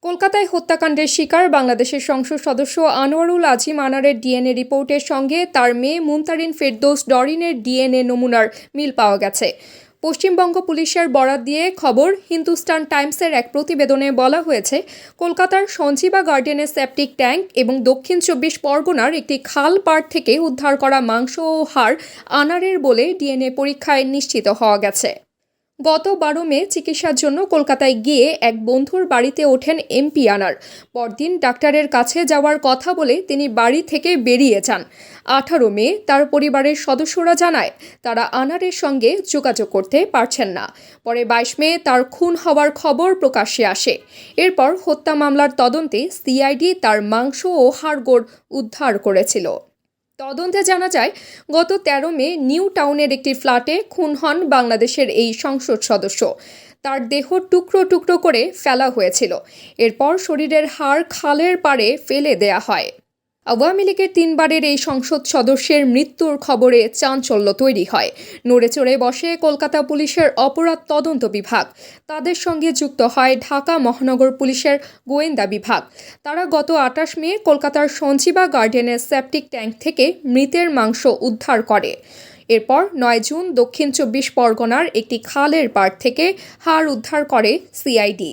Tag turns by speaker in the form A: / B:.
A: কলকাতায় হত্যাকাণ্ডের শিকার বাংলাদেশের সংসদ সদস্য আনোয়ারুল আজিম আনারের ডিএনএ রিপোর্টের সঙ্গে তার মেয়ে মুনতারিন ফেরদৌস ডরিনের ডিএনএ নমুনার মিল পাওয়া গেছে। পশ্চিমবঙ্গ পুলিশের বরাত দিয়ে খবর হিন্দুস্তান টাইমসের এক প্রতিবেদনে বলা হয়েছে, কলকাতার সঞ্জীবা গার্ডেনের সেপটিক ট্যাঙ্ক এবং দক্ষিণ ২৪ পরগনার একটি খাল পাড় থেকে উদ্ধার করা মাংস ও হাড় আনারের বলে ডিএনএ পরীক্ষায় নিশ্চিত হওয়া গেছে। গত ১২ মে চিকিৎসার জন্য কলকাতায় গিয়ে এক বন্ধুর বাড়িতে ওঠেন এমপি আনার। পরদিন ডাক্তারের কাছে যাওয়ার কথা বলে তিনি বাড়ি থেকে বেরিয়ে যান। ১৮ মে তার পরিবারের সদস্যরা জানায় তারা আনারের সঙ্গে যোগাযোগ করতে পারছেন না। পরে ২২ মে তার খুন হওয়ার খবর প্রকাশ্যে আসে। এরপর হত্যা মামলার তদন্তে সিআইডি তার মাংস ও হাড়গোড় উদ্ধার করেছিল। তদন্তে জানা যায়, গত ১৩ মে নিউ টাউনের একটি ফ্ল্যাটে খুন হন বাংলাদেশের এই সংসদ সদস্য। তার দেহ টুকরো টুকরো করে ফেলা হয়েছিল। এরপর শরীরের হাড় খালের পাড়ে ফেলে দেয়া হয়। আওয়ামী লীগের ৩ বারের এই সংসদ সদস্যের মৃত্যুর খবরে চাঞ্চল্য তৈরি হয়। নড়ে চড়ে বসে কলকাতা পুলিশের অপরাধ তদন্ত বিভাগ। তাদের সঙ্গে যুক্ত হয় ঢাকা মহানগর পুলিশের গোয়েন্দা বিভাগ। তারা গত ২৮ মে কলকাতার সঞ্জীবা গার্ডেনের সেপটিক ট্যাঙ্ক থেকে মৃতের মাংস উদ্ধার করে। এরপর ৯ জুন দক্ষিণ ২৪ পরগনার একটি খালের পাড় থেকে হাড় উদ্ধার করে সিআইডি।